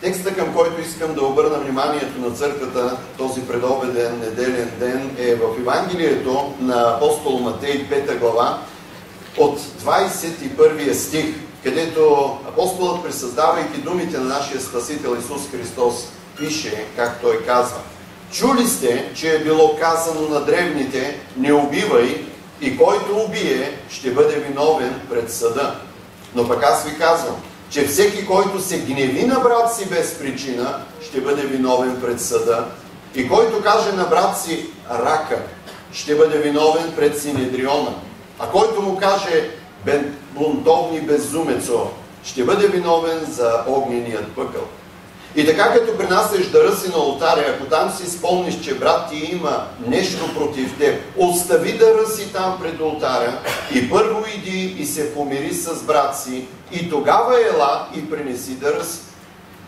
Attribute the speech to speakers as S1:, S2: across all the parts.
S1: Текста, към който искам да обърна вниманието на църквата този предобеден неделен ден, е в Евангелието на апостол Матей, 5 глава, от 21 стих, където апостолът, пресъздавайки думите на нашия Спасител Исус Христос, пише, как той казва: чули сте, че е било казано на древните: не убивай, и който убие, ще бъде виновен пред съда. Но пък аз ви казвам, че всеки, който се гневи на брат си без причина, ще бъде виновен пред съда. И който каже на брат си рака, ще бъде виновен пред Синедриона. А който му каже бунтовни безумецо, ще бъде виновен за огненият пъкъл. И така, като принасяш дъра си на олтаря, ако там си спомниш, че брат ти има нещо против теб, остави дъра си там пред олтаря и първо иди и се помири с брат си, и тогава ела и принеси дъра си.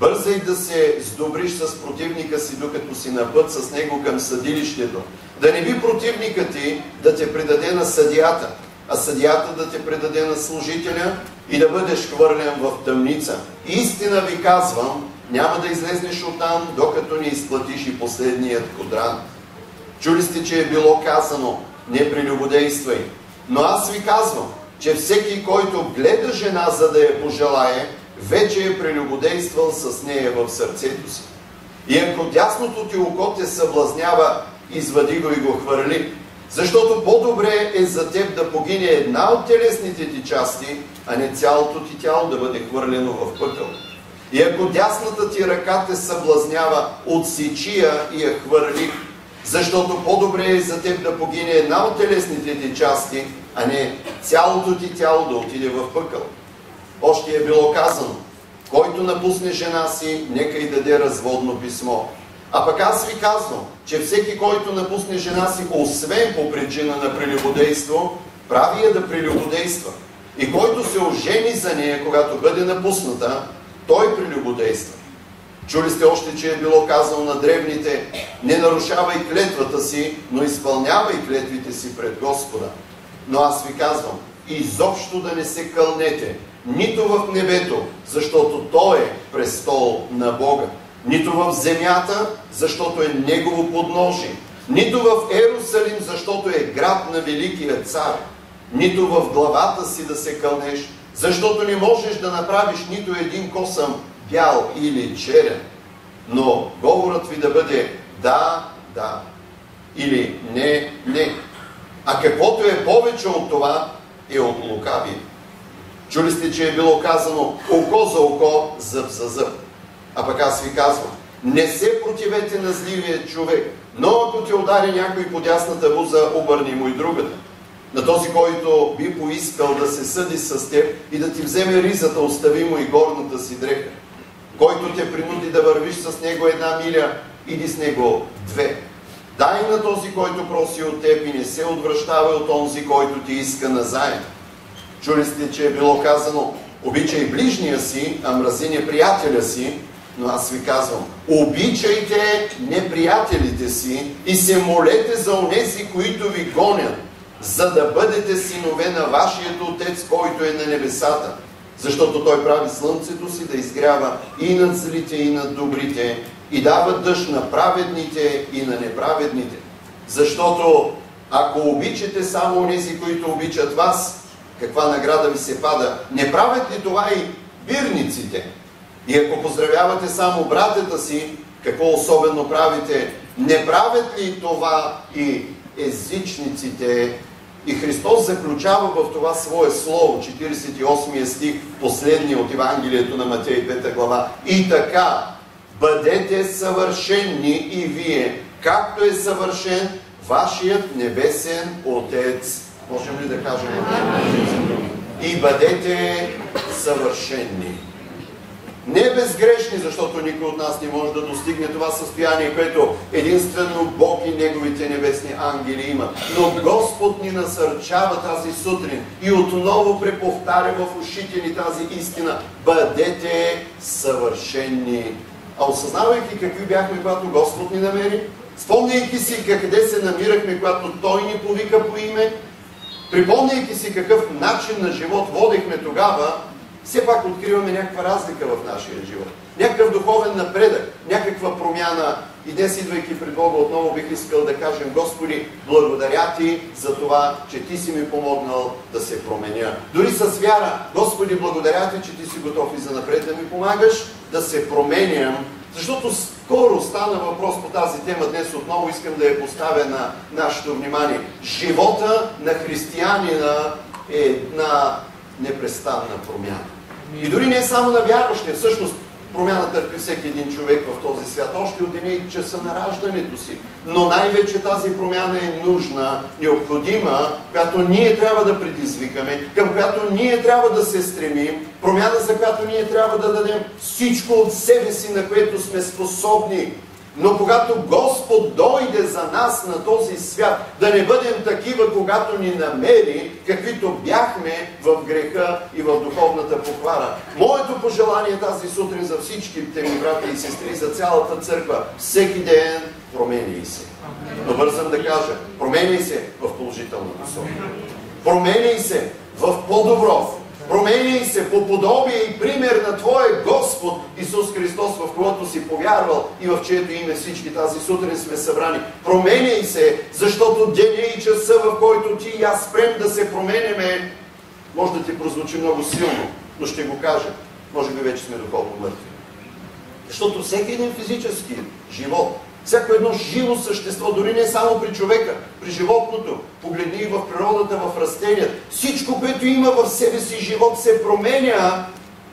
S1: Бързай да се сдобриш с противника си, докато си на път с него към съдилището. Да не би противника ти да те предаде на съдията, а съдията да те предаде на служителя и да бъдеш хвърлен в тъмница. Истина ви казвам, няма да излезнеш оттам, докато не изплатиш и последният кодрант. Чули сте, че е било казано: не прелюбодействай. Но аз ви казвам, че всеки, който гледа жена, за да я пожелае, вече е прелюбодействал с нея в сърцето си. И ако дясното ти око те съблазнява, извади го и го хвърли. Защото по-добре е за теб да погине една от телесните ти части, а не цялото ти тяло да бъде хвърлено в пъкъл. И ако дясната ти ръка те съблазнява, отсечи я и я хвърли, защото по-добре е за теб да погине една от телесните ти части, а не цялото ти тяло да отиде в пъкъл. Още е било казано: който напусне жена си, нека й даде разводно писмо. А пък аз ви казвам, че всеки, който напусне жена си, освен по причина на прелюбодейство, прави я да прелюбодейства. И който се ожени за нея, когато бъде напусната, той прелюбодейства. Чули сте още, че е било казано на древните: не нарушавай клетвата си, но изпълнявай клетвите си пред Господа. Но аз ви казвам, изобщо да не се кълнете, нито в небето, защото то е престол на Бога, нито в земята, защото е Негово подножие, нито в Ерусалим, защото е град на Великия цар, нито в главата си да се кълнеш, защото не можеш да направиш нито един косъм бял или черен. Но говорът ви да бъде да, да, или не, не. А каквото е повече от това, е от лукавия. Чули сте, че е било казано: око за око, зъб за зъб. А пък аз ви казвам: не се противете на зливия човек, но ако те удари някой по дясната буза, обърни му и другата. На този, който би поискал да се съди с теб и да ти вземе ризата, остави му и горната си дреха. Който те принуди да вървиш с него 1 миля, иди с него 2. Дай на този, който проси от теб, и не се отвръщавай от онзи, който ти иска назаем. Чули сте, че е било казано: обичай ближния си, а мрази неприятеля си. Но аз ви казвам: обичайте неприятелите си и се молете за онези, които ви гонят, за да бъдете синове на вашият Отец, който е на небесата. Защото Той прави слънцето си да изгрява и над злите, и над добрите, и дава дъжд на праведните и на неправедните. Защото ако обичате само онези, които обичат вас, каква награда ви се пада? Не правят ли това и бирниците? И ако поздравявате само братята си, какво особено правите? Не правят ли това и езичниците? И Христос заключава в това свое слово, 48 стих, последния от Евангелието на Матей, 5 глава. И така, бъдете съвършенни и вие, както е съвършен вашият небесен Отец. Можем ли да кажем? И бъдете съвършенни. Не безгрешни, защото никой от нас не може да достигне това състояние, което единствено Бог и Неговите небесни ангели имат. Но Господ ни насърчава тази сутрин и отново преповтаря в ушите ни тази истина: бъдете съвършенни. А осъзнавайки какви бяхме, когато Господ ни намери, спомняйки си къде се намирахме, когато Той ни повика по име, припомняйки си какъв начин на живот водихме тогава, все пак откриваме някаква разлика в нашия живот. Някакъв духовен напредък, някаква промяна. И днес, идвайки пред Бога, отново бих искал да кажем: Господи, благодаря Ти за това, че Ти си ми помогнал да се променя. Дори с вяра: Господи, благодаря Ти, че Ти си готов и занапред да ми помагаш да се променям. Защото скоро стана въпрос по тази тема. Днес отново искам да я поставя на нашето внимание. Живота на християнина е една непрестанна промяна. И дори не само на вярващия. Всъщност промяна търпи всеки един човек в този свят, още от деня и часа на раждането си. Но най-вече тази промяна е нужна, необходима, която ние трябва да предизвикаме, към която ние трябва да се стремим, промяна, за която ние трябва да дадем всичко от себе си, на което сме способни. Но когато Господ дойде за нас на този свят, да не бъдем такива, когато ни намери, каквито бяхме в греха и в духовната поквара. Моето пожелание тази сутрин за всичките ми брати и сестри, за цялата църква: всеки ден променяй се. Но бързам да кажа: променяй се в положителна посока. Променяй се в по-добро. Променяй се по подобие и пример на Твоя Господ Исус Христос, в когото си повярвал и в чието име всички тази сутрин сме събрани. Променяй се, защото деня и часа, в който ти и аз спрем да се променяме, може да ти прозвучи много силно, но ще го кажа: може би вече сме духовно мъртви. Защото всеки един физически живот, всяко едно живо същество, дори не само при човека, при животното, погледни и в природата, в растенията, всичко, което има в себе си живот, се променя.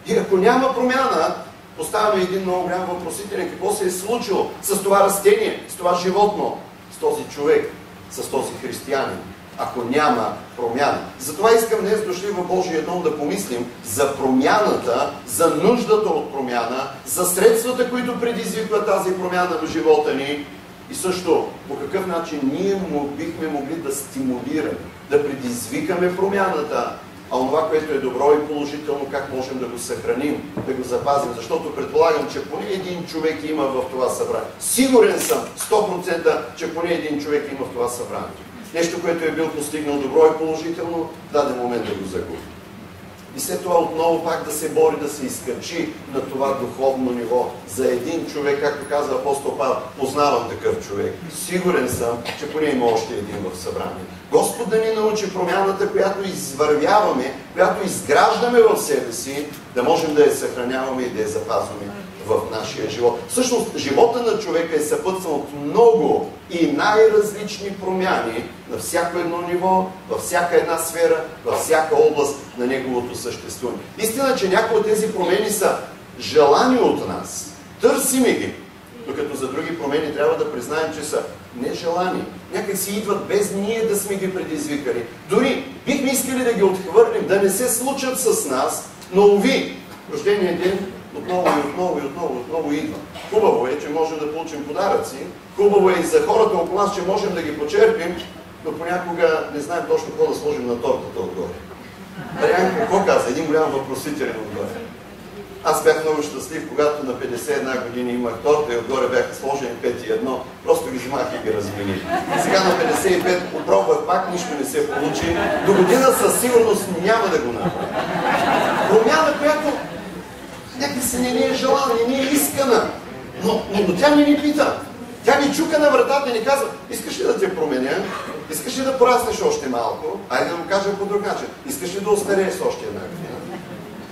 S1: И ако няма промяна, поставяме един много голям въпросителен: какво се е случило с това растение, с това животно, с този човек, с този християнин, ако няма промяна? Затова искам днес, дошли в Божия дом, да помислим за промяната, за нуждата от промяна, за средствата, които предизвикват тази промяна в живота ни, и също по какъв начин ние бихме могли да стимулираме, да предизвикаме промяната, а това, което е добро и положително, как можем да го съхраним, да го запазим. Защото предполагам, че поне един човек има в това събрание. Сигурен съм 100%, че поне един човек има в това събрание. Нещо, което е бил постигнал добро и положително, в даден момент да го загуби. И след това отново пак да се бори, да се изкачи на това духовно ниво. За един човек, както казва апостол Павел: познавам такъв човек. Сигурен съм, че поне има още един в събрание. Господ да ни научи промяната, която извървяваме, която изграждаме в себе си, да можем да я съхраняваме и да я запазваме в нашия живот. Всъщност, живота на човека е съпътстван от много и най-различни промяни на всяко едно ниво, във всяка една сфера, във всяка област на неговото съществуване. Истина, че някои от тези промени са желани от нас. Търсиме ги. Докато за други промени трябва да признаем, че са нежелани. Някак си идват без ние да сме ги предизвикали. Дори бихме искали да ги отхвърлим, да не се случат с нас, но уви, рождения ден отново и отново и отново, отново идва. Хубаво е, че можем да получим подаръци, хубаво е и за хората около нас, че можем да ги почерпим, но понякога не знаем точно какво да сложим на тортата отгоре. Мариан какво каза? Един голям въпросителен отгоре. Аз бях много щастлив, когато на 51 години имах торта и отгоре бяха сложени 5 и 1. Просто ги взимах и ги размених. Сега на 55 попробвах пак, нищо не се получи. До година със сигурност няма да го направя. Промяна, която някакси не е желана, не е искана. Но тя не ни пита. Тя ни чука на вратата и ни казва: искаш ли да те променя? Искаш ли да пораснеш още малко? Айде да го кажем по друг начин. Искаш ли да остарееш още една година?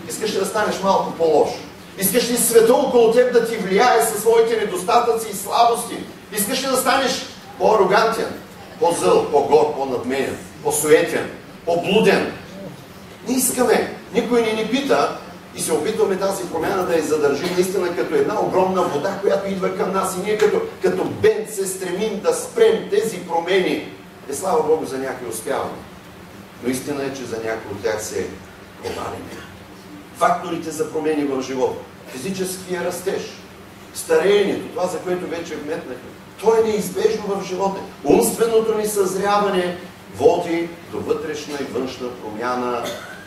S1: Искаш ли да станеш малко по-лош? Искаш ли света около теб да ти влияе със своите недостатъци и слабости? Искаш ли да станеш по-арогантен, по-зъл, по-гор, по-надменен, по-суетен, по-блуден? Не искаме. Никой не ни пита и се опитваме тази промяна да я задържим наистина като една огромна вода, която идва към нас, и ние като бент се стремим да спрем тези промени. Слава Богу, за някои успяваме. Но истина е, че за някои от тях се провалиме. Факторите за промени в живота, физическия растеж, стареенето, това, за което вече вметнахме, то е неизбежно в живота. Умственото ни съзряване води до вътрешна и външна промяна.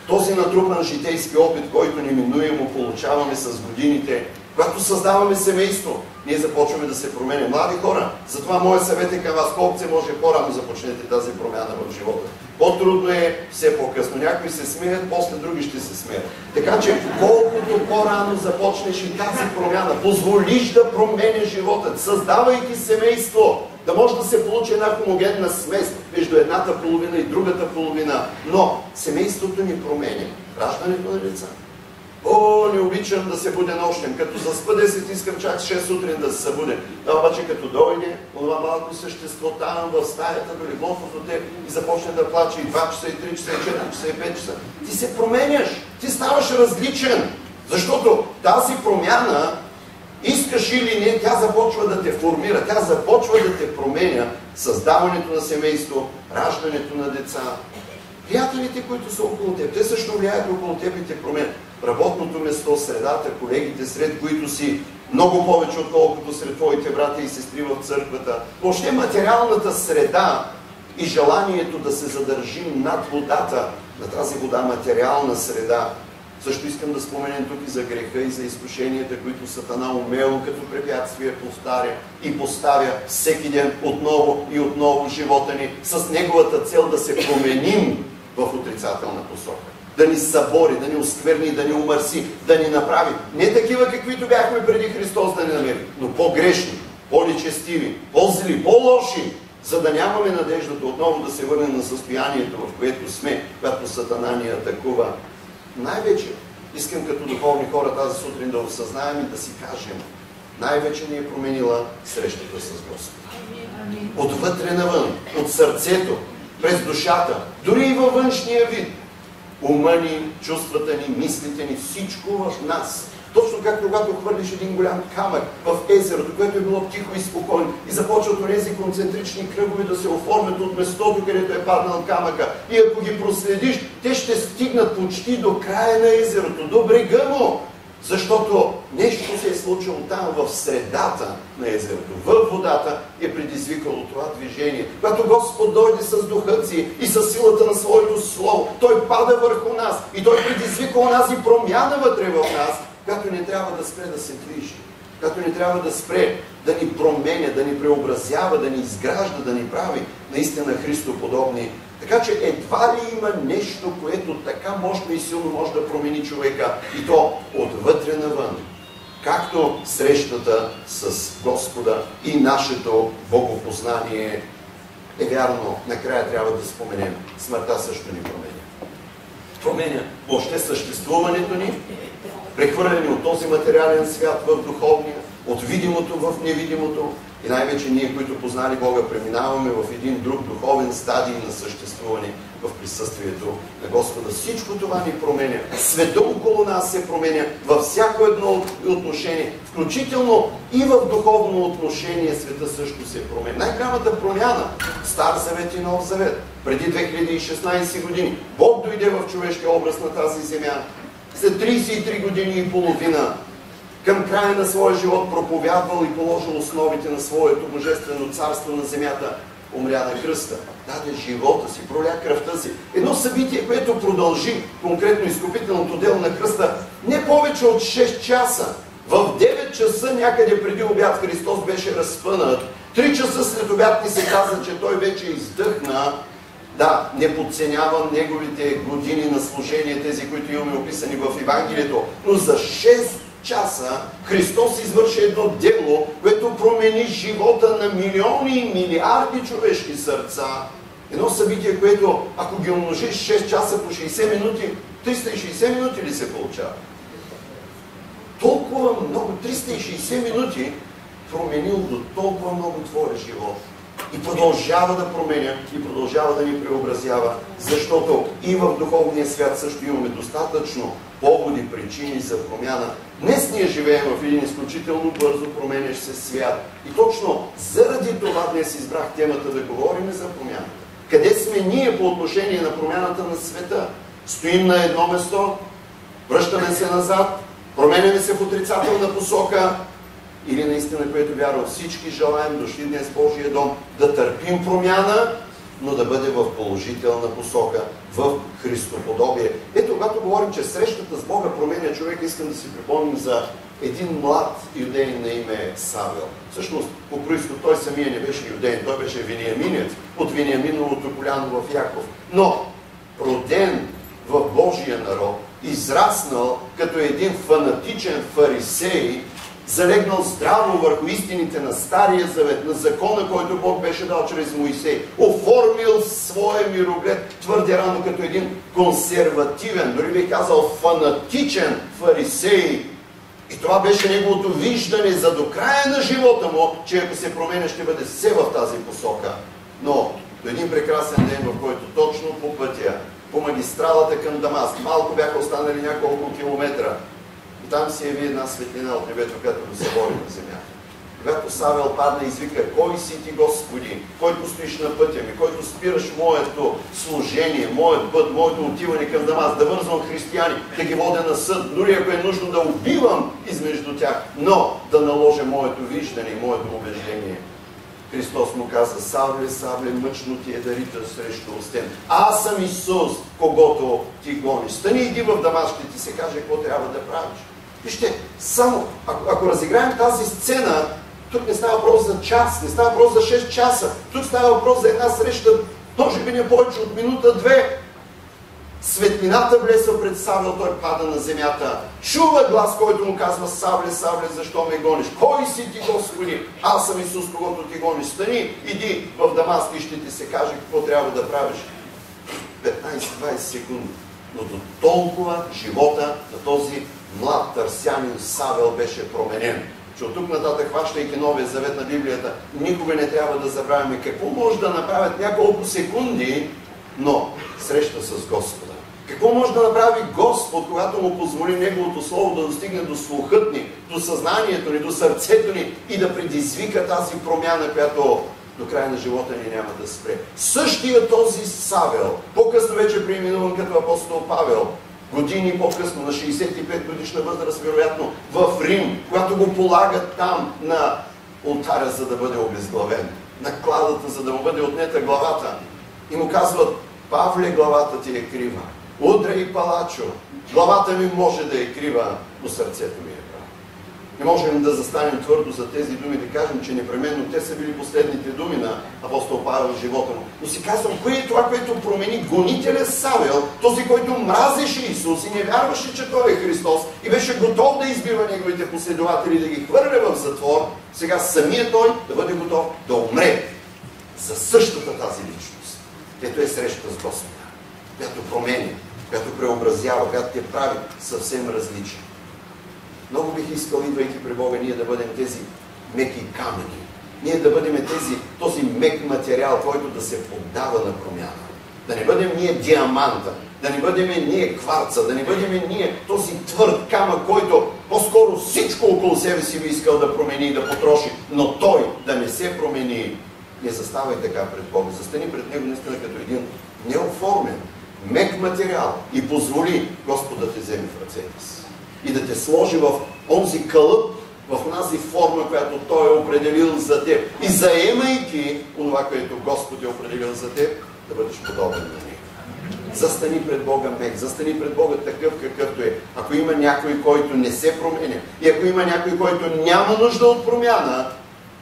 S1: Този натрупан житейски опит, който неминуемо получаваме с годините, Когато създаваме семейство, ние започваме да се променим. Млади хора, затова моят съвет е към вас, колкото се може по-рано започнете тази промяна в живота. По-трудно е, все по-късно. Някои се смеят, после други ще се смеят. Така че, колкото по-рано започнеш и тази промяна, позволиш да променя живота, създавайки семейство, да може да се получи една хомогенна смес между едната половина и другата половина. Но семейството ни променя. Раждането на деца. О, не обичам да се будя нощем. Като заспа 10, искам чак 6 сутрин да се събудя. Да, обаче като дойде, това малко същество там в стаята до леглото от теб и започне да плаче и 2 часа, и 3 часа, и 4 часа, и 5 часа. Ти се променяш. Ти ставаш различен. Защото тази промяна, искаш или не, тя започва да те формира, тя започва да те променя. Създаването на семейство, раждането на деца. Приятелите, които са около теб, те също влияят около теб и те променят. Работното место, средата, колегите, сред които си много повече, отколкото сред твоите братя и сестри в църквата. Въобще материалната среда и желанието да се задържим над водата, на тази вода, материална среда. Също искам да споменем тук и за греха и за изкушенията, които Сатана умело като препятствие повтаря и поставя всеки ден отново и отново в живота ни с неговата цел да се променим в отрицателна посока. Да ни събори, да ни оскверни, да ни умърси, да ни направи. Не такива, каквито бяхме преди Христос да ни намери, но по-грешни, по-нечестиви, по-зли, по-лоши, за да нямаме надеждата отново да се върнем на състоянието, в което сме, когато Сатана ни атакува. Най-вече искам като духовни хора тази сутрин да осъзнаем и да си кажем, най-вече ни е променила срещата с Господа. Отвътре навън, от сърцето, през душата, дори и във външния вид. Ума ни, чувствата ни, мислите ни, всичко в нас. Точно както когато хвърлиш един голям камък в езерото, което е било тихо и спокойно и започват тези концентрични кръгове да се оформят от местото, където е паднал камъка. И ако ги проследиш, те ще стигнат почти до края на езерото, до брега му. Защото нещо се е случило там, в средата на езерото, във водата е предизвикало това движение. Когато Господ дойде с духа си и с силата на своето слово, Той пада върху нас и Той предизвика онази промяна вътре в нас, която не трябва да спре да се движи, която не трябва да спре да ни променя, да ни преобразява, да ни изгражда, да ни прави наистина Христоподобни. Така че едва ли има нещо, което така мощно и силно може да промени човека, и то отвътре навън. Както срещата с Господа и нашето богопознание е вярно. Накрая трябва да споменем, смъртта също ни променя. Променя въобще съществуването ни, прехвърляне от този материален свят в духовния, от видимото в невидимото. И най-вече ние, които познали Бога, преминаваме в един друг духовен стадий на съществуване в присъствието на Господа. Всичко това ни променя. Света около нас се променя във всяко едно отношение. Включително и в духовно отношение света също се променя. Най-голямата промяна – Стар Завет и Нов Завет. Преди 2016 години Бог дойде в човешкия образ на тази земя. След 33 години и половина към края на своя живот проповядвал и положил основите на своето божествено царство на земята, умря на кръста, даде живота си, проля кръвта си. Едно събитие, което продължи, конкретно изкупителното дело на кръста, не повече от 6 часа. В 9 часа някъде преди обяд Христос беше разпънат. 3 часа след обяд ни се каза, че Той вече издъхна. Да, не подценявам неговите години на служение, тези, които имаме описани в Евангелието, но за 6 часа Христос извърши едно дело, което промени живота на милиони и милиарди човешки сърца. Едно събитие, което, ако ги умножиш 6 часа по 60 минути, 360 минути ли се получава? Толкова много, 360 минути променил до толкова много твоя живот. И продължава да променя, и продължава да ни преобразява, защото и в духовния свят също имаме достатъчно поводи, причини за промяна. Днес ние живеем в един изключително бързо променящ се свят. И точно заради това днес избрах темата да говорим за промяната. Къде сме ние по отношение на промяната на света? Стоим на едно место, връщаме се назад, променяме се в отрицателна посока, или наистина, което вярвам всички желаем, дошли днес в Божия дом, да търпим промяна, но да бъде в положителна посока, в Христоподобие. Ето, когато говорим, че срещата с Бога променя човек, искам да си припомним за един млад юдеин на име Савел. Всъщност, по произход той самия не беше юдеин, той беше вениаминец от Вениаминовото коляно в Яков. Но роден в Божия народ, израснал като един фанатичен фарисей, залегнал здраво върху истините на Стария завет, на закона, който Бог беше дал чрез Моисей, оформил своя мироглед твърде рано като един консервативен, дори бих казал фанатичен фарисей. И това беше неговото виждане за до края на живота му, че ако се променя, ще бъде все в тази посока. Но до един прекрасен ден, в който точно по пътя, по магистралата към Дамаск, малко бяха останали няколко километра, и там се яви една светлина от небето, която го събори на земята. Когато Савел падна и извика: кой си ти, Господи, който стоиш на пътя ми, който спираш моето служение, моят път, моето отиване към Дамаск, да вързвам християни, да ги водя на съд, дори ако е нужно да убивам измежду тях, но да наложа моето виждане и моето убеждение. Христос му каза: Савле, Савле, мъчно ти е да риташ срещу устен. Аз съм Исус, когото ти гониш. Стани, иди в Дамаск, ще ти се каже какво трябва да правиш. Вижте, само ако разиграем тази сцена, тук не става въпрос за час, не става въпрос за 6 часа. Тук става въпрос за една среща, може би не повече от минута-две. Светлината влеса пред Савел, той пада на земята. Чува глас, който му казва: Савле, Савле, защо ме гониш? Кой си ти, Господи? Аз съм Исус, когото ти гониш. Стани, иди в Дамаск и ще ти се каже какво трябва да правиш. 15-20 секунди. Но до толкова живота на този млад търсянин Савел беше променен, че от тук нататък, хващайки Новия завет на Библията, никога не трябва да забравяме какво може да направят няколко секунди, но среща с Господа. Какво може да направи Господ, когато му позволи Неговото Слово да достигне до слухът ни, до съзнанието ни, до сърцето ни и да предизвика тази промяна, която до края на живота ни няма да спре. Същия този Савел, по-късно вече преименуван като апостол Павел, години по-късно, на 65 годишна възраст, вероятно, в Рим, когато го полагат там на олтаря, за да бъде обезглавен, на кладата, за да му бъде отнета главата, и му казват: Павле, главата ти е крива. Удрай, палачо, главата ми може да е крива, но сърцето ми е право. Не можем да застанем твърдо за тези думи, да кажем, че непременно те са били последните думи на апостол Павел в живота му. Но си казвам, кое е това, което промени гонителя Савел, този, който мразеше Исус и не вярваше, че Той е Христос и беше готов да избива неговите последователи, да ги хвърля в затвор, сега самия той да бъде готов да умре за същата тази личност. Ето е среща с Господа, която променя, която преобразява, която те прави съвсем различен. Много бих искал, идвайки при Бога, ние да бъдем тези меки камъни. Ние да бъдем този мек материал, който да се поддава на промяна. Да не бъдем ние диаманта, да не бъдем ние кварца, да не бъдем ние този твърд камък, който по-скоро всичко около себе си би искал да промени и да потроши, но той да не се промени. Не заставай така пред Бога. Застани пред Него наистина като един неоформен, мек материал и позволи Господ да те вземе в ръцете си и да те сложи в онзи кълъп, в онази форма, която Той е определил за теб. И заемайки онова, което Господ е определил за теб, да бъдеш подобен на Него. Застани пред Бога мек, застани пред Бога такъв какъвто е. Ако има някой, който не се променя, и ако има някой, който няма нужда от промяна,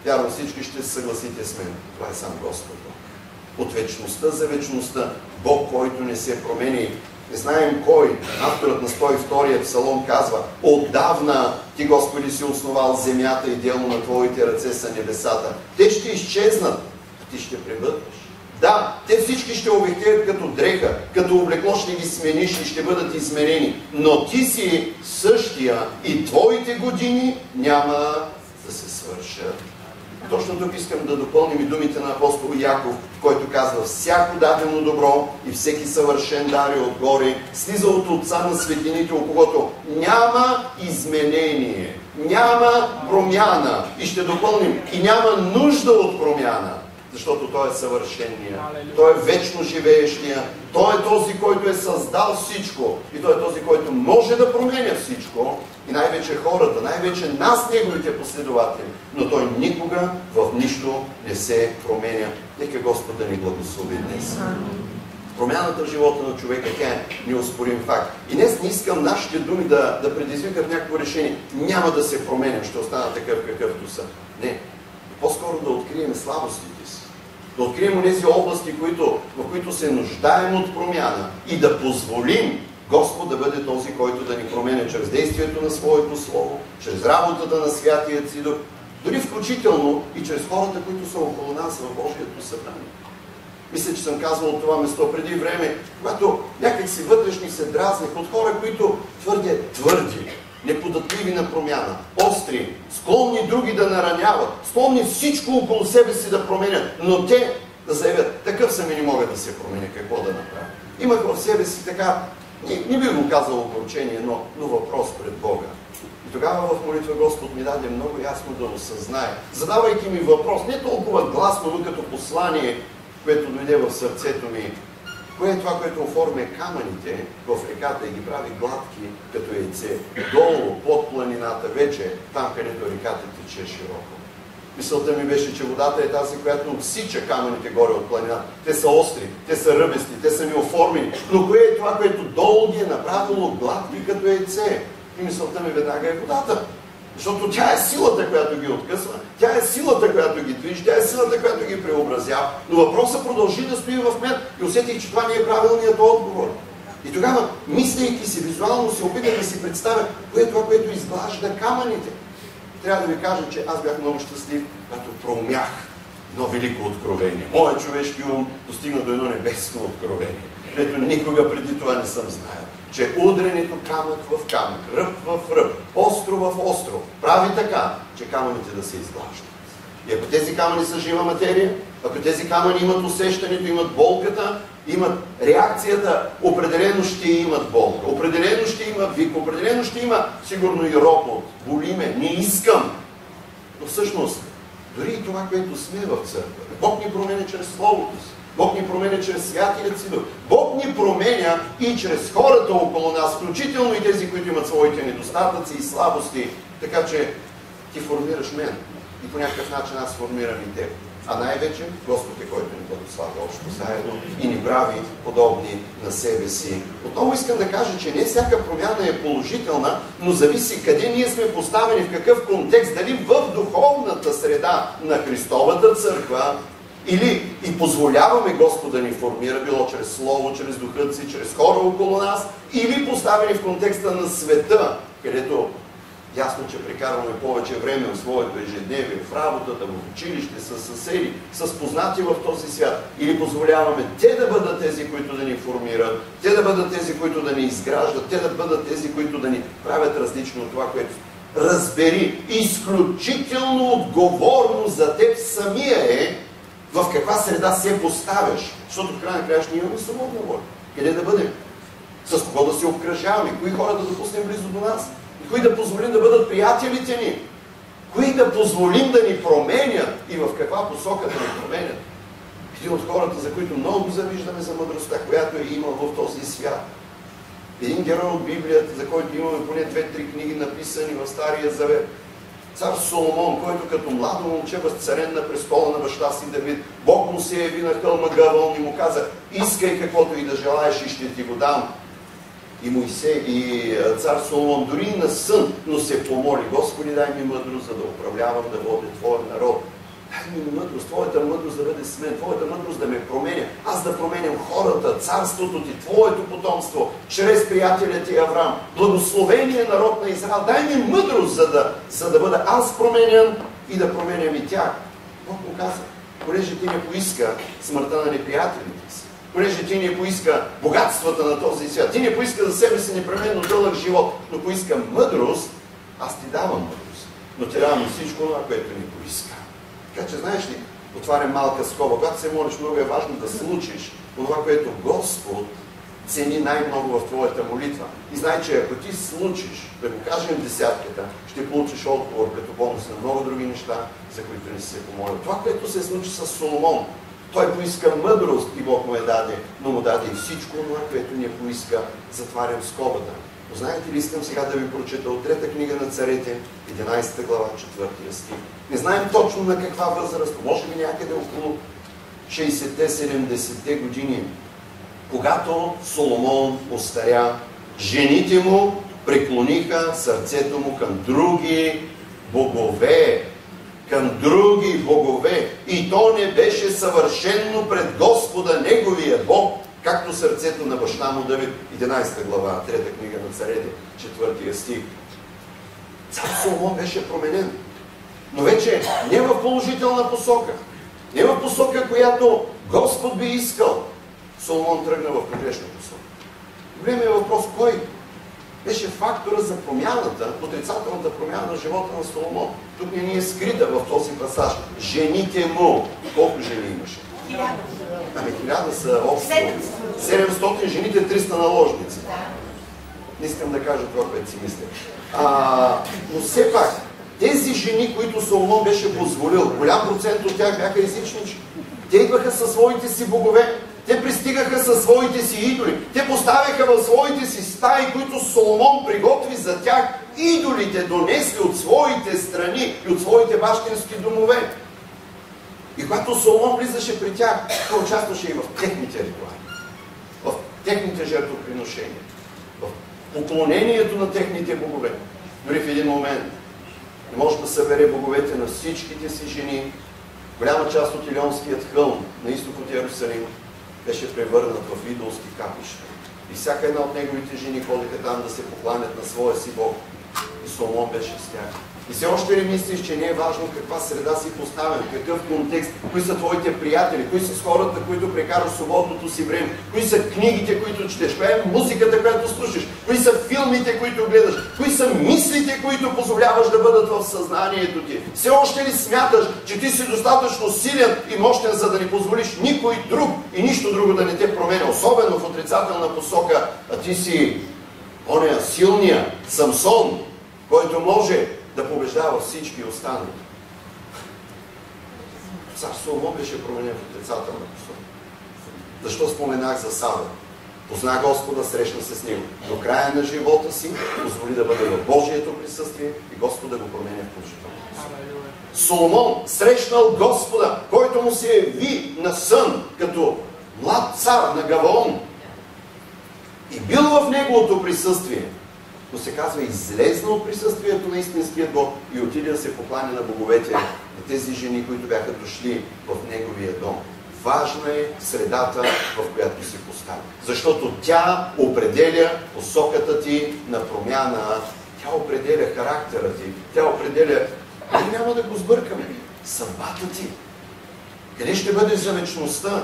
S1: вярвам, всички ще се съгласите с мен. Това е сам Господ Бог. От вечността за вечността, Бог, който не се промени. Не знаем кой. Авторът на 102-я псалом казва: отдавна ти, Господи, си основал земята и дело на Твоите ръце са небесата. Те ще изчезнат, а ти ще пребъдваш. Да, те всички ще увехтеят като дреха, като облекло ще ги смениш и ще бъдат изменени. Но ти си същия и твоите години няма да се свършат. Точно тук искам да допълним и думите на апостол Яков, който казва: всяко дадено добро и всеки съвършен дар е отгоре, слиза от Отца на светлините, у когото няма изменение, няма промяна. И ще допълним: и няма нужда от промяна, защото Той е съвършения, Той е вечно живеещия, Той е този, който е създал всичко и Той е този, който може да променя всичко и най-вече хората, най-вече нас, Неговите последователи, но Той никога в нищо не се променя. Нека Господ да ни благослови днес. Промяната в живота на човека, тя е неоспорим факт. И днес не искам нашите думи да предизвикат някакво решение. Няма да се променям, ще остана такъв какъвто съм. Не. По-скоро да открием слабостите си. Да открием тези области, в които се нуждаем от промяна и да позволим Господ да бъде този, който да ни променя чрез действието на Своето Слово, чрез работата на Святия Си Дух, дори включително и чрез хората, които са около нас в Божието събрание. Мисля, че съм казвал това место преди време, когато някак си вътрешни се дразнех от хора, които твърди, неподатливи на промяна, остри, склонни други да нараняват, склонни всичко около себе си да променят, но те да заявят, такъв съм и не мога да се променя, какво да направя. Имах в себе си така, не бих го казал огорчение, но въпрос пред Бога. И тогава в молитва Господ ми даде много ясно да осъзнае, задавайки ми въпрос, не толкова гласно, но като послание, което дойде в сърцето ми, кое е това, което оформя камъните в реката и ги прави гладки като яйце, долу, под планината, вече там, където реката тече широко. Мисълта ми беше, че водата е тази, която отсича камъните горе от планината. Те са остри, те са ръбести, те са ми оформени. Но кое е това, което долу ги е направило гладки като яйце? И мисълта ми веднага е водата. Защото тя е силата, която ги откъсва, тя е силата, която ги движи, тя е силата, която ги преобразява. Но въпросът продължи да стои в мен и усетих, че това не е правилният отговор. И тогава, мислейки си, визуално се опитах да си представя, кое е това, което изглажда камъните. Трябва да ви кажа, че аз бях много щастлив, когато проумях едно велико откровение. Моят човешки ум достигна до едно небесно откровение, което никога преди това не съм знаел. Че удренето камък в камък, ръб в ръб, остро в остро, прави така, че камъните да се изглаждат. И ако тези камъни са жива материя, ако тези камъни имат усещането, имат болката, имат реакцията, определено ще имат болка, определено ще има вик, определено ще има сигурно и ропот, боли ме, не искам. Но всъщност, дори и това, което сме в църква, Бог ни променя чрез Словото си. Бог ни променя чрез Святия Си Дух. Бог ни променя и чрез хората около нас, включително и тези, които имат своите недостатъци и слабости. Така че ти формираш мен и по някакъв начин аз формирам и теб. А най-вече Господ е, който ни благославя общо заедно и ни прави подобни на себе си. Отново искам да кажа, че не всяка промяна е положителна, но зависи къде ние сме поставени, в какъв контекст, дали в духовната среда на Христовата църква, или и позволяваме Господ да ни формира, било чрез Слово, чрез Духът си, чрез хора около нас, или поставени в контекста на света, където ясно, че прекарваме повече време в своето ежедневие, в работата, в училище, с съседи, с познати в този свят. Или позволяваме те да бъдат тези, които да ни формират, те да бъдат тези, които да ни изграждат, те да бъдат тези, които да ни правят различно от това, което разбери. Изключително отговорно за теб самия е в каква среда се поставяш. Защото в край на краища ние имаме свободна воля. Къде да бъдем? С кого да се обкръжаваме? Кои хора да допуснем близо до нас? И кои да позволим да бъдат приятелите ни? Кои да позволим да ни променят и в каква посока да ни променят? Един от хората, за които много завиждаме за мъдростта, която е имал в този свят. Един герой от Библията, за който имаме поне 2-3 книги написани в Стария Завет. Цар Соломон, който като младо момче възцарен на престола на баща си Давид, Бог му се яви на хълма Гавон и му каза: искай каквото и да желаеш и ще ти го дам. И Моисей, и цар Соломон дори и на сън, но се помоли: Господи, дай ми мъдрост, за да управлявам, да водя Твоя народ. Дай ми мъдрост, Твоята мъдрост да бъде с мен, Твоята мъдрост да ме променя. Аз да променям хората, царството Ти, Твоето потомство, чрез приятеля Ти Авраам. Благословение народ на Израел. Дай ми мъдрост, за да бъда аз променян и да променям и тях. Бог му каза: понеже Ти не поиска смъртта на неприятелите си, понеже Ти не поиска богатствата на този свят, Ти не поиска за себе си непременно дълъг живот, но поиска мъдрост, аз Ти давам мъдрост. Но Ти давам всичко това, което ни поиска. Така че, знаеш ли, отварям малка скоба. Когато се молиш, много е важно да случиш това, което Господ цени най-много в твоята молитва. И знай, че ако ти случиш, да го кажем десятката, ще получиш отговор като бонус на много други неща, за които не си се помолил. Това, което се случи с Соломон, той поиска мъдрост и Бог му я даде, но му даде и всичко това, което ни поиска. Затварям скобата. Но знаете ли, искам сега да ви прочета от 3 книга на Царете, 11 глава, 4 стих. Не знаем точно на каква възраст, може би някъде около 60-70 години. Когато Соломон остаря, жените му преклониха сърцето му към други богове. Към други богове. И то не беше съвършено пред Господа, неговия Бог, както сърцето на баща му Давид. 11 глава, 3 книга на Царете, 4 стих. Цар Соломон беше променен. Но вече не в положителна посока. Не в посока, която Господ би искал. Соломон тръгна в погрешна посока. Големият въпрос, кой беше фактора за промяната, отрицателната промяна на живота на Соломон? Тук не ни е скрита в този пасаж. Жените му. Колко жени имаше? 1000 са общо. 700 жените, 300 наложници. Не искам да кажа това, което си мисля. Но все пак, тези жени, които Соломон беше позволил, голям процент от тях бяха езичнички. Те идваха със своите си богове. Те пристигаха със своите си идоли. Те поставяха в своите си стаи, които Соломон приготви за тях, идолите донесли от своите страни и от своите бащински домове. И когато Соломон влизаше при тях, той участваше и в техните ритуали, в техните жертвоприношения, в поклонението на техните богове. Дори в един момент не може да събере боговете на всичките си жени. Голяма част от Илионският хълм на изток от Иерусалим беше превърнат в идолски капища. И всяка една от неговите жени ходиха там да се покланят на своя си Бог. И Соломон беше с тях. И все още ли мислиш, че не е важно каква среда си поставен, какъв контекст, кои са твоите приятели, кои са хората, които прекараш свободното си време, кои са книгите, които четеш, коя е музиката, която слушаш, кои са филмите, които гледаш, кои са мислите, които позволяваш да бъдат в съзнанието ти. Все още ли смяташ, че ти си достатъчно силен и мощен, за да не позволиш никой друг и нищо друго да не те променя, особено в отрицателна посока, а ти си оня силния Самсон, който може да побеждава всички останали. Цар Соломон беше променен в отрицателна посока. Защо споменах за Сава? Позна Господа, срещна се с него. До края на живота си позволи да бъде в Божието присъствие и Господа го променя в положителна посока. Соломон срещнал Господа, който му се яви на сън, като млад цар на Гаваон. И бил в неговото присъствие. Но се казва, излезна от присъствието на истинския Бог и отиде да се покланя на боговете, на тези жени, които бяха дошли в неговия дом. Важна е средата, в която се поставя. Защото тя определя посоката ти на промяна, тя определя характера ти, тя определя, няма да го сбъркаме, съдбата ти. Къде ще бъдеш за вечността?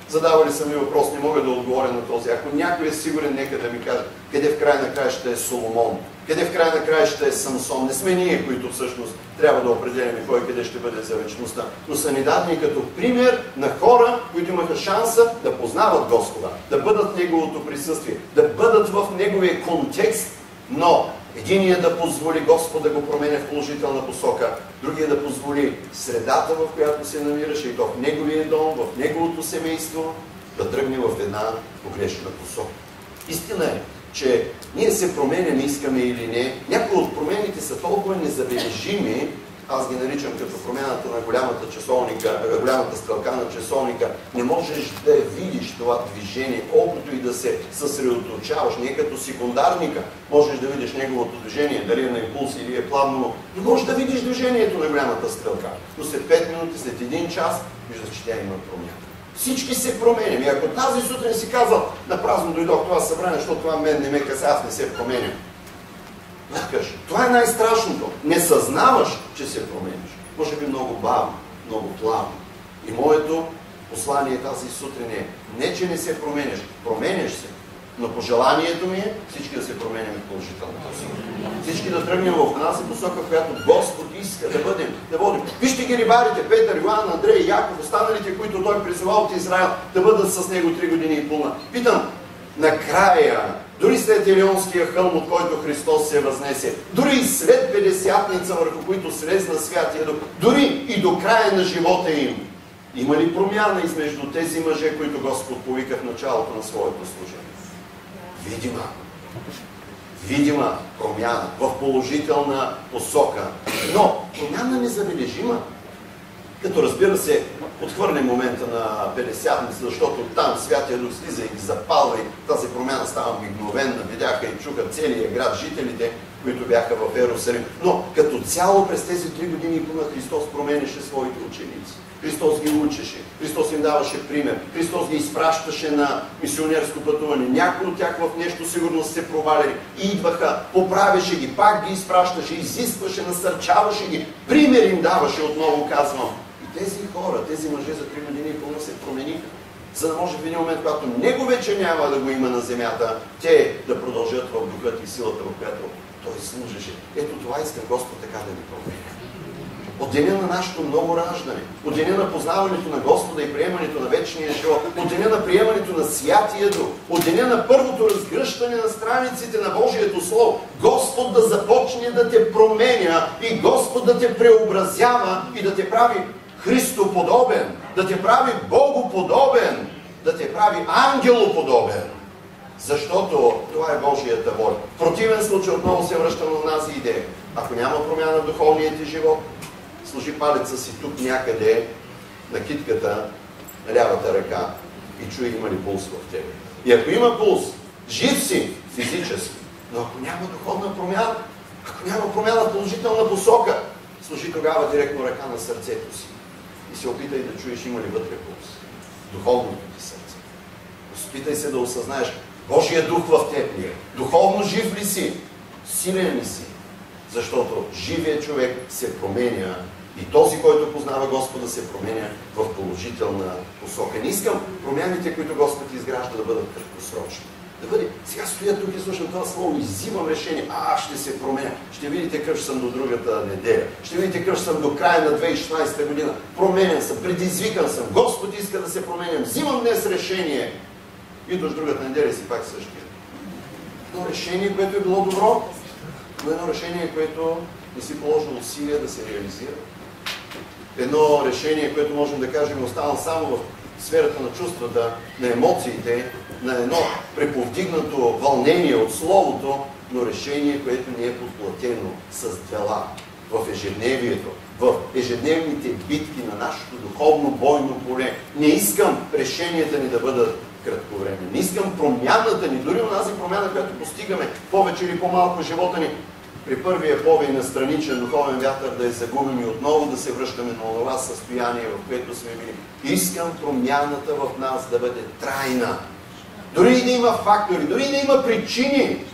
S1: Задавали са ми въпрос, не мога да отговоря на този. Ако някой е сигурен, нека да ми каже, къде в края на краищата е Соломон, къде в края на краищата е Самсон. Не сме ние, които всъщност трябва да определяме кой къде ще бъде за вечността. Но са ни дадени като пример на хора, които имаха шанса да познават Господа, да бъдат в Неговото присъствие, да бъдат в Неговия контекст, но единият да позволи Господ да го променя в положителна посока, другия да позволи средата, в която се намираше, и то в неговия дом, в неговото семейство, да тръгне в една погрешна посока. Истина е, че ние се променяме, искаме или не. Някои от промените са толкова незабележими, аз ги наричам като промяната на голямата стрелка на часовника. Не можеш да видиш това движение, колкото и да се съсредоточаваш. Не като секундарника можеш да видиш неговото движение, дали е на импулс или е плавно, но можеш да видиш движението на голямата стрелка. Но след 5 минути, след 1 час, виждаш, че тя има промяна. Всички се променям. И ако тази сутрин си казал, напразно дойдох това събрание, защото това мен не ме каса, аз не се променям. Това е най-страшното. Не съзнаваш, че се промениш. Може би много бавно, много плавно. И моето послание тази сутрин е, не че не се променяш, променяш се. Но пожеланието ми е всички да се променяме в положителната посока. Всички да тръгнем в една посока, в която Господ иска да бъдем, да водим. Вижте ги рибарите, Петър, Йоан, Андрей, Яков, останалите, които той призова от Израел да бъдат с него 3 години и половина. Питам, накрая, дори след Елионския хълм, от който Христос се възнесе, дори и след 50-ница, върху които слезна Святия Дух, дори и до края на живота им, има ли промяна измежду тези мъже, които Господ повика в началото на своето служение? Видима промяна в положителна посока, но промяна незабележима. Като разбира се, отхвърли момента на Петдесятница, защото там Святия Дух слиза и ги запалва и тази промяна става мигновенна. Видяха и чуха целия град, жителите, които бяха в Иерусалим. Но като цяло през тези 3 години и половина Христос променяше своите ученици. Христос ги учеше, Христос им даваше пример, Христос ги изпращаше на мисионерско пътуване. Някои от тях в нещо сигурно се проваляли и идваха, поправяше ги, пак ги изпращаше, изискваше, насърчаваше ги, пример им даваше, отново казвам. И тези хора, тези мъже за 3 години и половина се промениха, за да може в един момент, когато него вече няма да го има на земята, те да продължат в духът и силата, в която той служеше. Ето това искам Господ така да ни променя. От деня на нашето ново раждане, от деня на познаването на Господа и приемането на вечния живот, от деня на приемането на Святия Дух, от деня на първото разгръщане на страниците на Божието Слово, Господ да започне да те променя и Господ да те преобразява и да те прави Христоподобен, да те прави Богоподобен, да те прави ангелоподобен. Защото това е Божията воля. В противен случай отново се връщам на тази идея. Ако няма промяна в духовния ти живот, сложи палеца си тук някъде на китката, на лявата ръка и чуй има ли пулс в тебе. И ако има пулс, жив си физически, но ако няма духовна промяна, ако няма промяна в положителна посока, сложи тогава директно ръка на сърцето си и се опитай да чуеш има ли вътре пулс. Духовното ти сърце. Опитай се да осъзнаеш Божия дух в теб ли е. Духовно жив ли си? Силен ли си? Защото живият човек се променя и този, който познава Господа, се променя в положителна посока. Не искам промяните, които Господ изгражда, да бъдат краткосрочни. Да бъде, сега стоя тук и слушам това слово и взимам решение. Ще се променя. Ще видите къв съм до другата неделя. Ще видите къв съм до края на 2016 година. Променен съм, предизвикан съм. Господ иска да се променям. Взимам днес решение. И до другата неделя си пак същия. Едно решение, което е било добро, но едно решение, което не си положил усилия да се реализира. Едно решение, което можем да кажем останало само в сферата на чувствата, на емоциите, на едно преповдигнато вълнение от Словото, но решение, което не е подплатено с дела в ежедневието, в ежедневните битки на нашето духовно бойно поле. Не искам решенията ни да бъдат кратко време. Не искам промяната ни, дори онази промяна, която постигаме повече или по-малко в живота ни, при първия повей на страничен духовен вятър да е загубен и отново да се връщаме на това състояние, в което сме били. Искам промяната в нас да бъде трайна. Дори и да има фактори, дори и да има причини,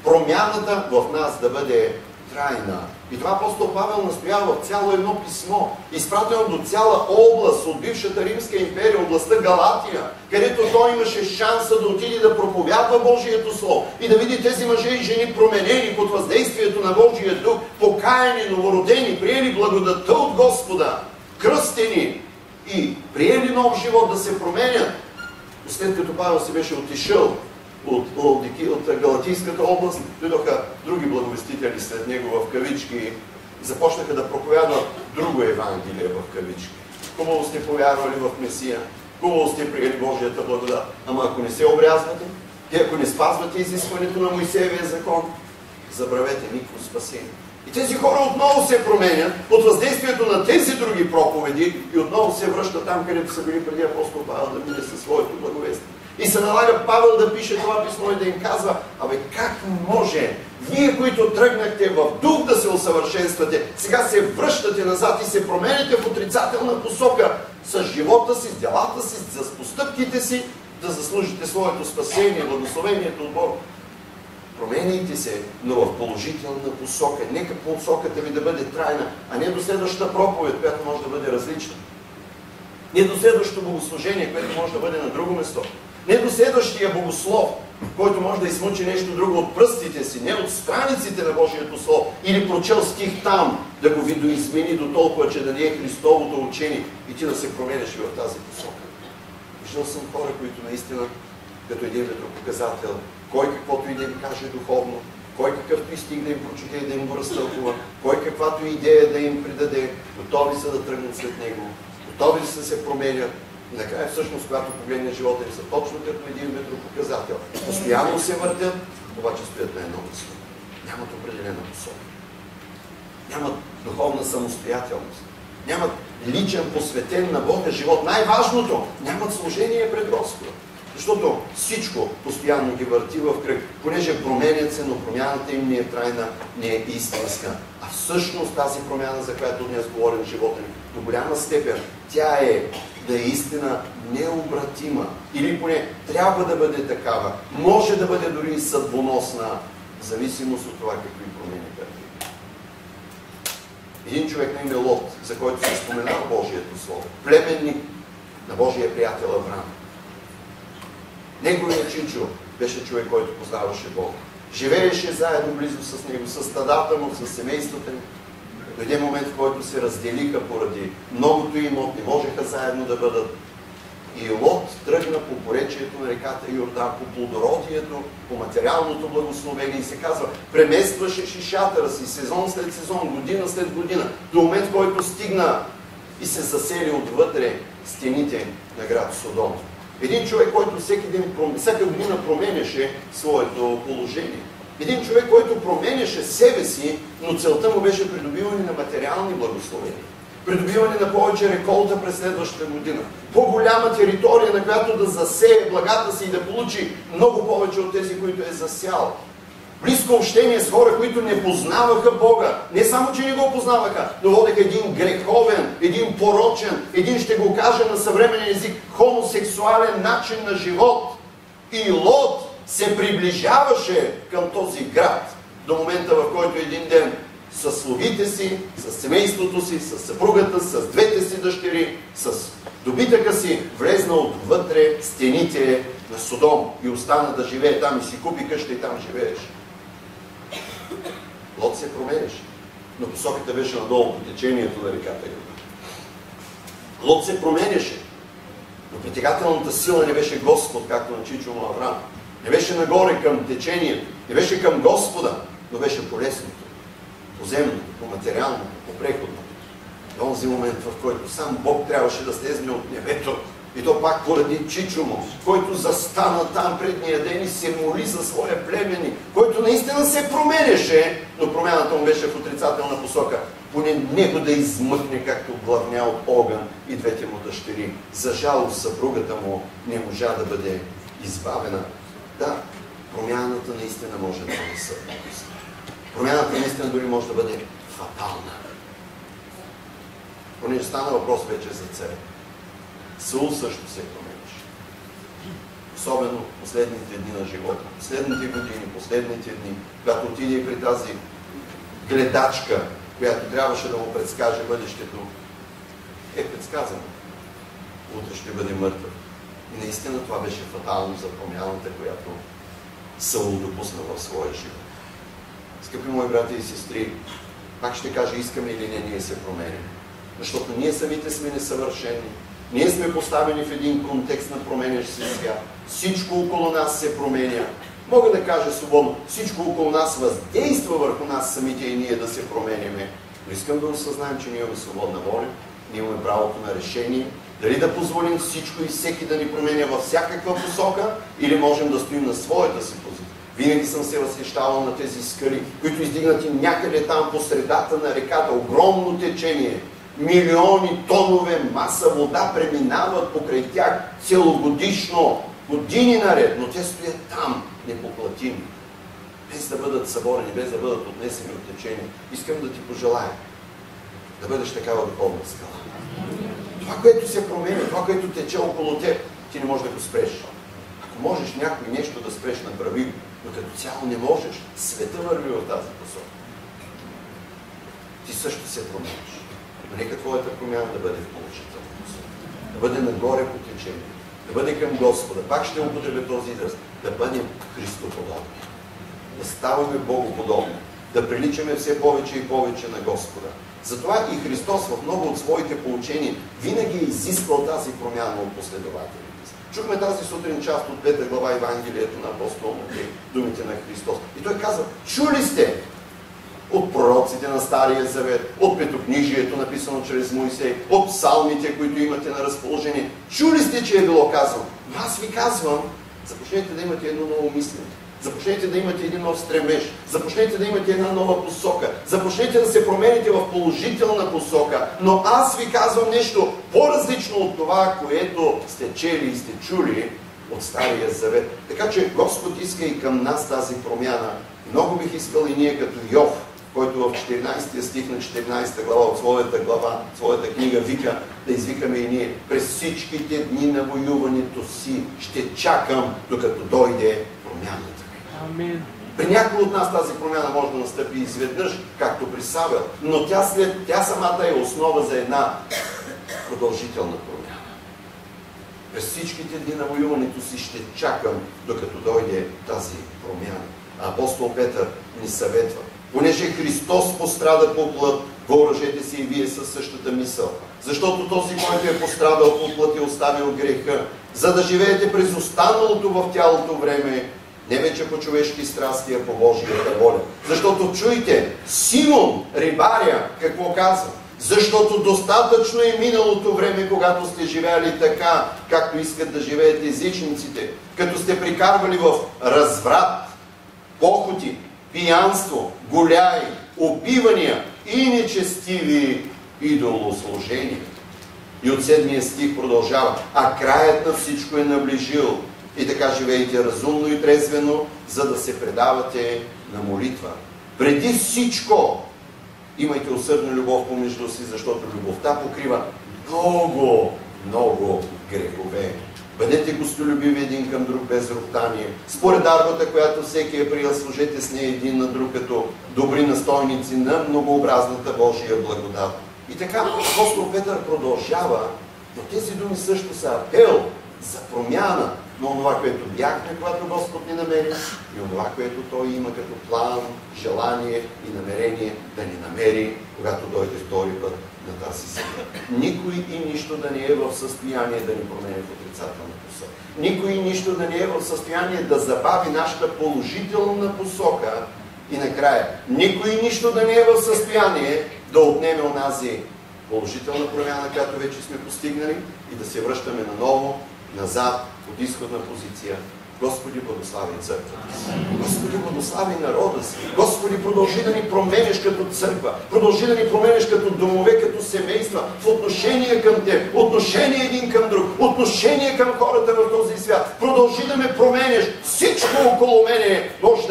S1: промяната в нас да бъде трайна. И това апостол Павел настоява в цяло едно писмо, изпратено до цяла област от бившата Римска империя, областта Галатия, където той имаше шанса да отиде да проповядва Божието Слово и да види тези мъже и жени променени под въздействието на Божия Дух, покаяни, новородени, приели благодатта от Господа, кръстени и приели нов живот да се променят. След като Павел се беше отишъл от Галатийската област, дойдоха други благовестители след него в кавички, започнаха да проповядват друго Евангелие в кавички. Хубаво сте повярвали в Месия, хубаво сте приели Божията благодат, ама ако не се обрязвате, и ако не спазвате изискването на Моисеевия закон, забравете никакво спасение. И тези хора отново се променят под въздействието на тези други проповеди и отново се връщат там, където са били преди апостол Павел да мине със своето благовестие. И се налага Павел да пише това писмо и да им казва: как може вие, които тръгнахте в дух да се усъвършенствате, сега се връщате назад и се променяте в отрицателна посока с живота си, с делата си, с постъпките си, да заслужите своето спасение, благословението от Бога. Променяйте се, но в положителна посока. Нека посоката ви да бъде трайна, а не до следващата проповед, която може да бъде различна. Не до следващото богослужение, което може да бъде на друго место. Не до следващия богослов, който може да измучи нещо друго от пръстите си, не от страниците на Божието Слово, или прочел стих там, да го видоизмени до толкова, че да не е Христовото учение и ти да се променеш и в тази посока. Виждал съм хора, които наистина, като един ветропоказател, кой каквото и да им каже духовно, кой какъвто и стих да им прочете и да им го разтълкува, кой каквато идея да им придаде, готови са да тръгнат след него, готови са да се променят. И накрая всъщност, когато погледне живота им, са точно като един ветропоказател. Постоянно се въртят, обаче стоят на едно място. Нямат определена посока. Нямат духовна самостоятелност. нямат личен, посветен на Бога живот. Най-важното, нямат служение пред Господа. Защото всичко постоянно ги върти в кръг, понеже променят се, но промяната им не е трайна, не е истинска. А всъщност тази промяна, за която днес говорим в живота ни, до голяма степен, тя е да е истина необратима. Или поне трябва да бъде такава. Може да бъде дори и съдбоносна, в зависимост от това какви промени търпи. Един човек на име Лот, за който се споменава Божието Слово, племенник на Божия приятел Авраам. Неговият чичо беше човек, който познаваше Бога. Живееше заедно близо с него, с стадата му, с семейството му. Дойде момент, в който се разделиха поради многото имот, не можеха заедно да бъдат. И Лот тръгна по поречието на реката Йордан, по плодородието, по материалното благословение и се казва, преместваше шишатъра си сезон след сезон, година след година, до момент, в който стигна и се засели отвътре стените на град Содом. Един човек, който всяка година променяше своето положение. Един човек, който променяше себе си, но целта му беше придобиване на материални благословения. Придобиване на повече реколта през следващата година. По-голяма територия, на която да засее благата си и да получи много повече от тези, които е засял. Близко общение с хора, които не познаваха Бога. Не само, че не го познаваха, но водеха един греховен, един порочен, един, ще го кажа на съвременен език, хомосексуален начин на живот. И Лот се приближаваше към този град до момента, в който един ден със слугите си, с семейството си, с съпругата, с двете си дъщери, с добитъка си, влезна отвътре стените на Содом и остана да живее там и си купи къща и там живееше. Лот се променеше, но посоката беше надолу по течението на реката Йордан. Лот се променеше, но притегателната сила не беше Господ, както на чичо му Авраам. Не беше нагоре към течението, не беше към Господа, но беше по лесното, по земното, по материалното, по преходното. В този момент, в който сам Бог трябваше да слезне от небето, и то пак поради чичо му, който застана там предния ден и се моли за своя племенник, който наистина се променяше, но промяната му беше в отрицателна посока. Поне него да измъкне, както главня от огън и двете му дъщери. За жалост съпругата му не можа да бъде избавена. Да, промяната наистина може да бъде съдбоност. Промяната наистина дори може да бъде фатална. Понеже стана въпрос вече за царя. Саул също се променяше. Особено последните дни на живота, последните години, последните дни, когато отиде при тази гледачка, която трябваше да му предскаже бъдещето, е предсказано. Утре ще бъде мъртъв. И наистина това беше фатално за промяната, която Саул допусна в своя живот. Скъпи мои брати и сестри, пак ще кажа, искаме или не, ние се променим. Защото ние самите сме несъвършени. Ние сме поставени в един контекст на променящ се свят. Всичко около нас се променя. Мога да кажа свободно, всичко около нас въздейства върху нас самите и ние да се променяме. Но искам да осъзнаем, че ние имаме свободна воля, ние имаме правото на решение, дали да позволим всичко и всеки да ни променя във всякаква посока, или можем да стоим на своята си позиция. Винаги съм се възхищавал на тези скали, които издигнати някъде там по средата на реката, огромно течение. Милиони тонове маса вода преминават покрай тях целогодишно, години наред, но те стоят там, непоплатими, без да бъдат съборени, без да бъдат отнесени от течение. Искам да ти пожелая да бъдеш такава духовна скала. Това, което се променя, това, което тече около теб, ти не можеш да го спреш. Ако можеш някой нещо да спреш, направи го, но като цяло не можеш. Света върви в тази посока. Ти също се промениш. Но нека твоята промяна да бъде в положителна посока. Да бъде нагоре по течение. Да бъде към Господа. Пак ще употребя този израз. Да бъдем Христоподобни. Да ставаме Богоподобни. Да приличаме все повече и повече на Господа. Затова и Христос в много от своите поучения винаги е изисквал тази промяна от последователите. Чухме тази сутрин част от 5 глава Евангелието на апостол Матей, думите на Христос. И той казва, чули сте от пророците на Стария Завет, от Петокнижието, написано чрез Моисей, от псалмите, които имате на разположение. Чули сте, че е било казано. Но аз ви казвам, започнете да имате едно ново мислене. Започнете да имате един нов стремеж. Започнете да имате една нова посока. Започнете да се промените в положителна посока. Но аз ви казвам нещо по-различно от това, което сте чели и сте чули от Стария Завет. Така че Господ иска и към нас тази промяна. Много бих искал и ние като Йов, който в 14 стих на 14 глава от своята книга вика, да извикаме и ние: през всичките дни на воюването си ще чакам, докато дойде промяната.
S2: Амин.
S1: При някой от нас тази промяна може да настъпи изведнъж, както при Савел, но тя самата е основа за една продължителна промяна. През всичките дни на воюването си ще чакам, докато дойде тази промяна. Апостол Петър ни съветва: понеже Христос пострада по плът, въоръжете се и вие със същата мисъл. Защото този, който е пострадал по плът, е оставил греха, за да живеете през останалото в тялото време, не вече по човешки страсти, а по Божията воля. Защото чуйте, Симон, рибаря, какво казва? Защото достатъчно е миналото време, когато сте живеели така, както искат да живеят езичниците, като сте прикарвали в разврат, похоти, пиянство, голяи, опивания и нечестиви идолослужения. И от 7 стих продължава: а краят на всичко е наближил. И така живейте разумно и трезвено, за да се предавате на молитва. Преди всичко имайте усърдна любов помежду си, защото любовта покрива много, много грехове. Бъдете гостолюбиви един към друг без роптание. Според дарбата, която всеки е приел, служете с нея един на друг като добри настойници на многообразната Божия благодат. И така апостол Петър продължава, но тези думи също са апел за промяна на това, което бяхме, когато Господ ни намери, и това, което Той има като план, желание и намерение да ни намери, когато дойде втори път на тази земя. Никой и нищо да не е в състояние да ни промени в отрицателна посока. Никой и нищо да не е в състояние да забави нашата положителна посока. И накрая, никой и нищо да не е в състояние да отнеме онази положителна промяна, която вече сме постигнали, и да се връщаме наново назад от изходна позиция. Господи, благослави църквата си. Господи, благослави народа си. Господи, продължи да ни променеш като църква. Продължи да ни променеш като домове, като семейства, в отношение към Теб, отношение един към друг, отношение към хората в този свят. Продължи да ме променеш. Всичко около мене може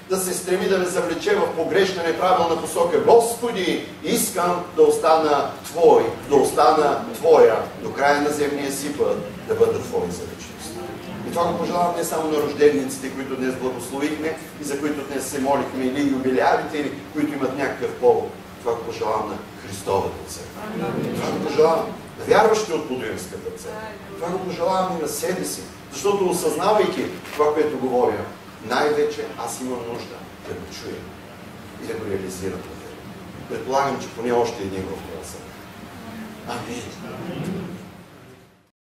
S1: да се стреми да ме завлече в погрешна, неправилна посока. Господи, искам да остана Твой, да остана Твоя, до края на земния си път да бъда Твой за вечност. И това го пожелавам не само на рождениците, които днес благословихме и за които днес се молихме, или юбилярите, или които имат някакъв повод. Това го пожелавам на Христовата църква. Това го пожелавам на вярващи от Подуинската църква. Това го пожелавам и на себе си, защото осъзнавайки това, което говоря, най-вече аз имам нужда да го чуя и да го реализирам. Предполагам, че поне още един в гласа. Амин.